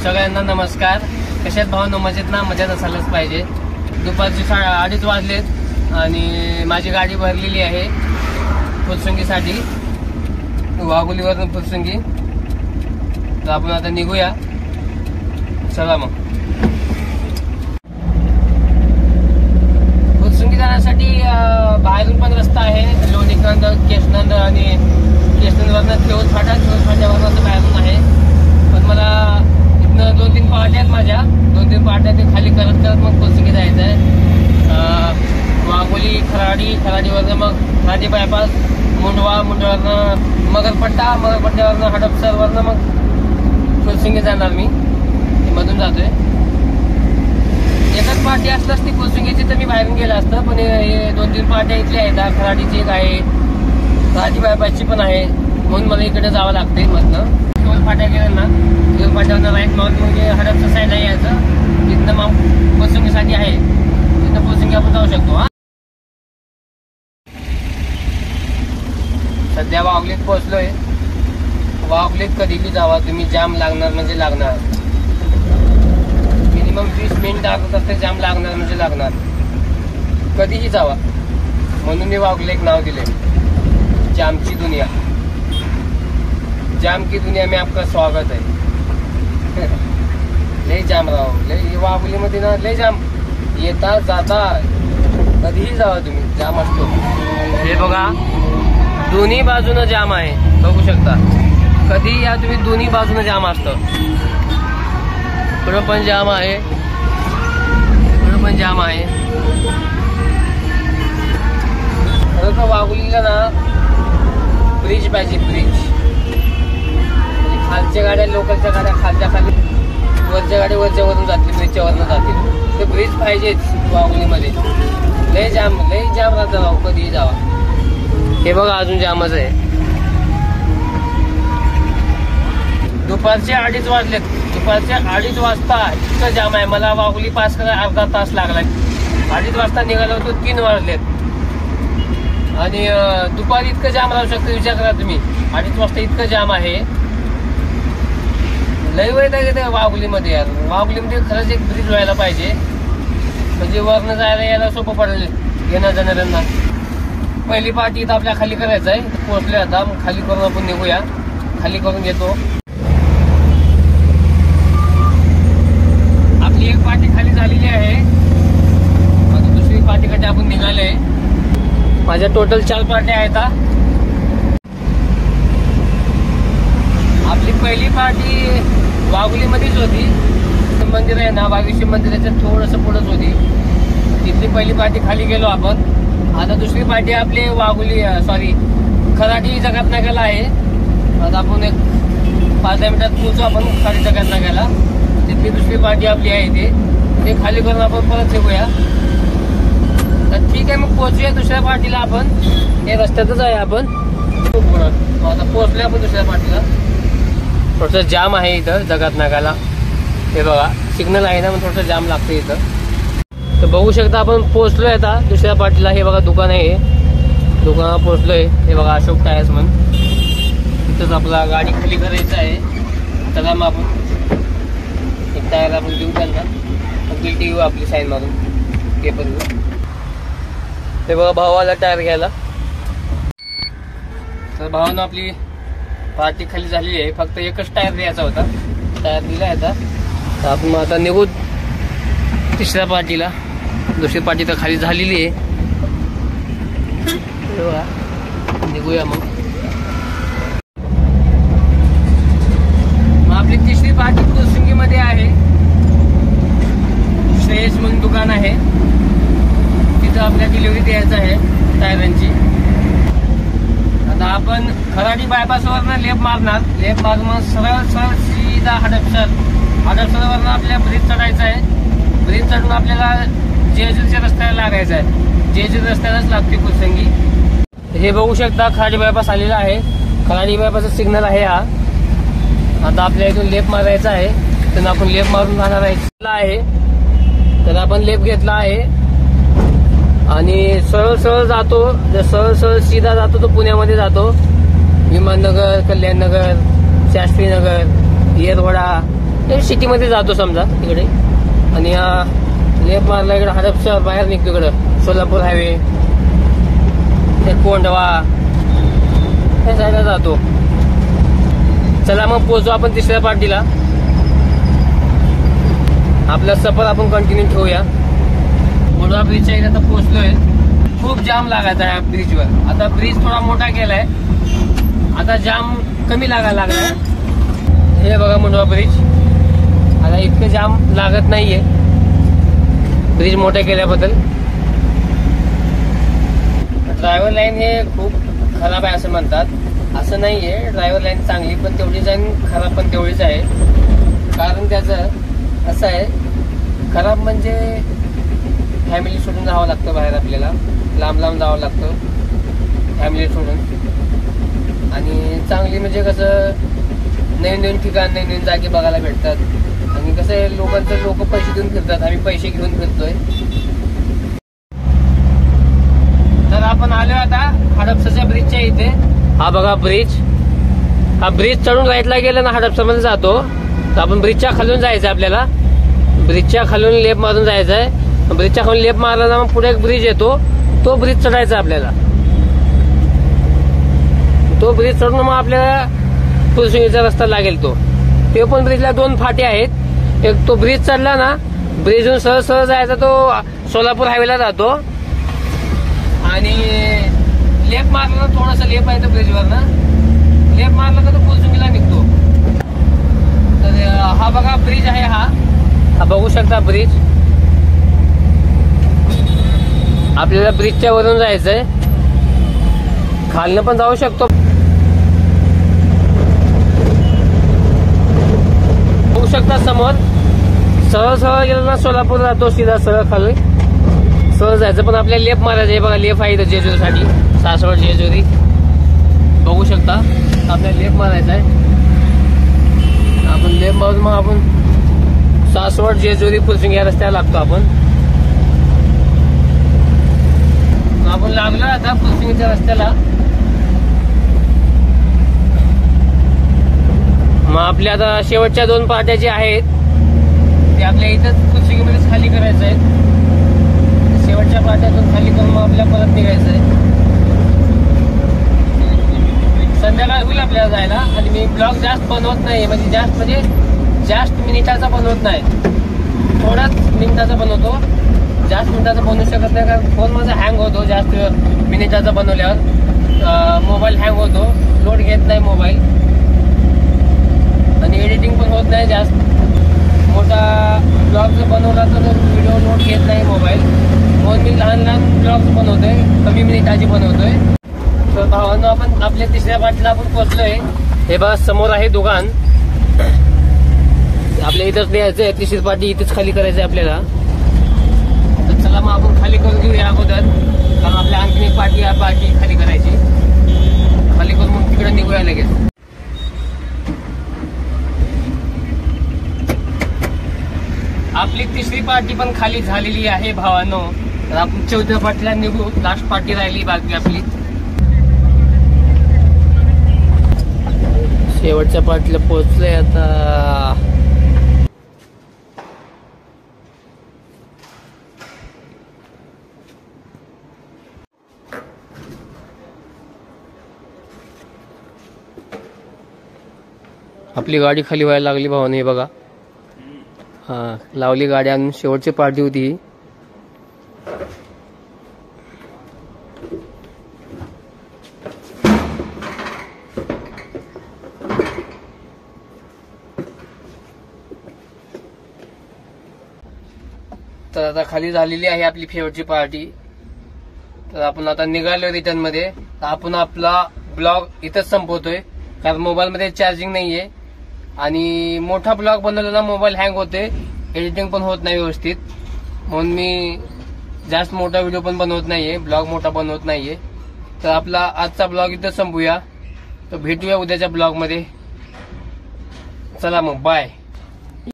सगळ्यांना नमस्कार. कशात भावनो मजेत ना? मजेत असायलाच पाहिजे. दुपारचे 2:30 वाजलेत आणि माझी गाडी भरलेली आहे फुरसंगीसाठी, वाघोलीवरून फुरसंगी. तर आपण आता निघूया. चला मग. फुरसंगी जाण्यासाठी बाहेरून पण रस्ता आहे, लोणीकंद, केशनंद आणि केशनंदवरनं थेऊर फाट्यावरनं असं बाहेरून आहे. पण मला इथनं 2-3 पार्ट्या आहेत माझ्या. 2-3 पार्ट्या ते खाली करत मग फुरसंगी जायचं आहे. वाघोली, खराडीवरनं मग खराडी बायपास, मुंडवावरनं मगरपट्ट्यावरनं हडपसरवरनं मग फुरसंगी जाणार मी. मधून जातोय. एकच पार्टी असलं असती फुरसंगीची तर मी बाहेरून गेलं असतं, पण हे 2-3 पार्ट्या इथल्या आहेत. खराडीची एक आहे, खराडी बायपासची पण आहे, म्हणून मला इकडे जावं लागतंय. मधनं थेऊर फाट्या गेलं ना, थेऊर फाट्यावरनं राईट मारून म्हणजे हडपसर साईडला यायचं. तिथनं मग फुरसंगीसाठी आहे, तिथं फुरसंगी आपण जाऊ शकतो. सध्या वाघोलीत पोहोचलोय. वाघोलीत कधीही जावा तुम्ही, जाम लागणार म्हणजे लागणार. मिनिमम 20 मिनिट अर्धा जाम लागणार म्हणजे लागणार. कधीही जावा. म्हणून मी वाघोली एक नाव दिले, जामची दुनिया. जाम की दुनिया में आपका स्वागत है. लय जाम राव, लय वाघोलीमध्ये ना लय जाम. येता जाता कधीही जावा तुम्ही, जाम असतो. हे बघा, दोन्ही बाजूनं जाम आहे, बघू शकता. कधी या तुम्ही, दोन्ही बाजूनं जाम असतं. पुढं पण जाम आहे, पुढं पण जाम आहे. खरं तर वाघोलीला ना ब्रिज पाहिजे, ब्रिज. खालच्या गाड्या, लोकलच्या गाड्या खालच्या खाली, वरच्या गाड्या वरच्या वरून जातील, ब्रिजच्या वरनं जातील. ते ब्रिज पाहिजेच वाघोलीमध्ये. लय जाम राहतं राव, कधीही जावा. हे बघा, अजून जामच आहे. दुपारचे 2:30 वाजलेत. दुपारच्या 2:30 वाजता इतकं जाम आहे. मला वाघोली पास करायला अर्धा तास लागलाय. 2:30 वाजता निघालो होतो, 3 वाजलेत. आणि दुपारी इतकं जाम राहू शकतं, विचार करा तुम्ही. 2:30 वाजता इतकं जाम आहे. लय वेळ आहे वाघोलीमध्ये यार. वाघोलीमध्ये खरंच एक ब्रिज व्हायला पाहिजे, म्हणजे वरनं जायला यायला सोपं पडेल येण्या जाणाऱ्यांना. पहिली पार्टी इथं आपल्या खाली करायचं आहे. पोहोचले आता, मग खाली करून आपण निघूया. खाली करून घेतो. आपली एक पार्टी खाली झालेली आहे. आता दुसरी पार्टीकडे आपण निघाले. माझ्या टोटल 4 पार्ट्या आहेत. आपली पहिली पार्टी वाघोलीमध्येच होती. मंदिर आहे ना, वाघेश्वर मंदिराच्या थोडंसं पुढंच होती. तिथली पहिली पार्टी खाली गेलो आपण. आता दुसरी पार्टी आपली खराडी जगात नाक्याला आहे. आता आपण एक 5-10 मिनिटात पोहोचू आपण खराडी जगात नाक्याला. तिथली दुसरी पार्टी आपली आहे, ते खाली करून आपण परत येऊया. तर ठीक आहे, मग पोहोचूया दुसऱ्या पार्टीला आपण. हे रस्त्यातच आहे आपण. आता पोहोचलोय आपण दुसऱ्या पार्टीला. थोडंसं जाम आहे इथं जगात नाक्याला. हे बघा, सिग्नल आहे ना, मग थोडंसं जाम लागतं इथं. तर बघू शकता आपण पोहोचलोय आता दुसऱ्या पार्टीला. हे बघा, दुकान आहे, दुकानात पोहोचलोय. हे बघा, अशोक टायर्स म्हणून. तिथंच आपला गाडी खाली करायचं आहे. चला मग आपण एक टायर आपण देऊ त्यांना, बिल टी आपली साईन मारून पेपर. हे बघा, भावाला टायर घ्यायला. तर भावानं आपली पार्टी खाली झालेली आहे. फक्त एकच टायर द्यायचा होता, टायर दिला आता. तर आपण आता निघू तिसऱ्या पार्टीला. दुसरी पार्टी तर खाली झालेली आहे. निघूया मग. आपली तिसरी पार्टी फुरसंगीमध्ये आहे. श्रेयस म्हणून दुकान आहे, तिथं आपल्या डिलिव्हरी द्यायचं आहे टायरांची. आता आपण खराडी बायपासवरनं लेफ्ट मारणार. लेफ्ट मारून सरळ सीधा हडपसरवरनं आपल्या ब्रिज चढायचं आहे. ब्रिज चढून आपल्याला जेजूरच्या रस्त्याला लागायचं आहे. जेजूर रस्त्यालाच लागते फुरसंगी. हे बघू शकता, खराडी बायपास आलेला आहे. खराडी बायपासचा सिग्नल आहे हा. आता आपल्या इथून लेफ्ट मारायचा आहे. तर आपण लेफ्ट मारून जाणार आहे. तर आपण लेफ्ट घेतला आहे आणि सरळ जातो. जर सरळ सीधा जातो तो पुण्यामध्ये जातो. विमाननगर, कल्याणनगर, शास्त्रीनगर, येरवडा, सिटीमध्ये जातो समजा तिकडे, आणि लेफ्ट मारला इकडे हडपसर बाहेर निघतो, इकडं सोलापूर हायवे, कोंढवा या साईडला जातो. चला मग पोहोचू आपण तिसऱ्या पार्टीला. आपला सफर आपण कंटिन्यू ठेवूया. मोठा ब्रिजच्या इथे आता पोहोचलोय. खूप जाम लागायचा आहे ब्रिजवर. आता ब्रिज थोडा मोठा केलाय, आता जाम कमी लागायला लागलाय. हे बघा मुंडवा ब्रिज, आता इतकं जाम लागत नाहीये ब्रिज मोठा केल्याबद्दल. ड्रायव्हर लाईन हे खूप खराब आहे असं म्हणतात. असं नाहीये, ड्रायव्हर लाईन चांगली पण तेवढीच आहे, खराब पण तेवढीच आहे. कारण त्याचं असं आहे, खराब म्हणजे फॅमिली सोडून जावं लागतं बाहेर, आपल्याला लांब लांब जावं लागतं फॅमिली सोडून. आणि चांगली म्हणजे कसं नवीन नवीन ठिकाण, नवीन नवीन जागे बघायला भेटतात. आणि कसं आहे, लोक पैसे देऊन फिरतात, आम्ही पैसे घेऊन फिरतोय. तर आपण आलोय आता हडपसरच्या ब्रिजच्या इथे. हा बघा ब्रिज, हा ब्रिज चढून राईटला गेलं ना हडपसरमध्ये जातो. तर आपण ब्रिजच्या खालून जायचं, आपल्याला ब्रिजच्या खालून लेफ्ट मारून जायचं आहे. ब्रिजच्या खालून लेफ्ट मारला ना मग पुढे एक ब्रिज येतो, तो ब्रिज चढायचा आपल्याला. तो ब्रिज चढून मग आपल्याला फुलसिंगीचा रस्ता लागेल. ते पण ब्रिजला 2 फाटे आहेत. एक तो ब्रिज चढला ना, ब्रिजहून सहज सहज जायचा तो सोलापूर हायवेला जातो. आणि लेफ्ट मारला ना, थोडस लेफ्ट आहे तो ब्रिजवर ना, लेफ्ट मारला तर तो फुलसिंगीला निघतो. तर हा बघा ब्रिज आहे, हा बघू शकता ब्रिज. आपल्याला ब्रिजच्या वरून जायचंय, खालनं पण जाऊ शकतो. बघू शकता समोर, सरळ सरळ गेलं ना सोलापूर जातो, सीधा सरळ खाली सरळ जायचं. पण आपल्याला लेफ्ट मारायचं आहे. बघा लेफ्ट आहे इथं जेजुरीसाठी, सासवड जेजुरी बघू शकता. आपल्याला लेफ्ट मारायचं आहे. आपण लेफ्ट मारून मग आपण सासवड जेजुरी फुलसिंगी या रस्त्याला लागतो. आपण लागलो आता फुलसिंगीच्या रस्त्याला. मग आपल्या आता शेवटच्या 2 पार्ट्या ज्या आहेत ते आपल्या इथंच फुलसिंगीमध्येच खाली करायचं आहे. शेवटच्या पार्ट्यातून खाली करून मग आपल्याला परत निघायचं आहे. संध्याकाळ होईल आपल्याला जायला. आणि मी ब्लॉग जास्त बनवत नाही, म्हणजे जास्त मिनिटाचा बनवत नाही, थोडाच मिनिटाचा बनवतो. जास्त मिनिटाचा बनवू शकत नाही, कारण फोन माझा हँग होतो जास्त मिनिटाचा बनवल्यावर. मोबाईल हँग होतो, लोड घेत नाही मोबाईल, आणि एडिटिंग पण होत नाही जास्त. मोठा ब्लॉग जर बनवला तर व्हिडिओ लोड घेत नाही मोबाईल. म्हणून मी लहान लहान ब्लॉग्स बनवतोय, कमी मिनिटाची बनवतोय. तर भावांनो, आपण आपल्या तिसऱ्या पार्टीला आपण पोहोचलोय. हे बघा समोर आहे दुकान. आपल्या इथंच द्यायचंय, तिसरी पार्टी इथेच खाली करायचंय आपल्याला. तर चला मग आपण खाली करून घेऊया अगोदर, कारण आपल्या आणखी एक पार्टी खाली करायची. खाली करून मग तिकडे निघूया लगेच. आपली तिसरी पार्टी पण खाली झालेली आहे भावांनो. तर आपण 4थ्या पार्टीला निघू. लास्ट पार्टी राहिली बाकी आपली. शेवटच्या पार्टीला पोहोचलोय आता. आपली गाडी खाली व्हायला लागली भावांनो. हे बघा, हा लावली गाडी आणून. शेवटची पार्टी होती ही. तर आता खाली झालेली आहे आपली शेवटची पार्टी. तर आपण आता निघालो रिटर्न मध्ये. तर आपण आपला ब्लॉग इथंच संपवतोय, कारण मोबाईल मध्ये चार्जिंग नाहीये. आणि मोठा ब्लॉग बनवला ना मोबाईल हँग होते, एडिटिंग पण होत नाही व्यवस्थित. म्हणून मी जास्त मोठा व्हिडिओ पण बनवत नाहीये, ब्लॉग मोठा बनवत नाहीये. तर आपला आजचा ब्लॉग इथं संपूया. तर भेटूया उद्याच्या ब्लॉग मध्ये. चला मग, बाय.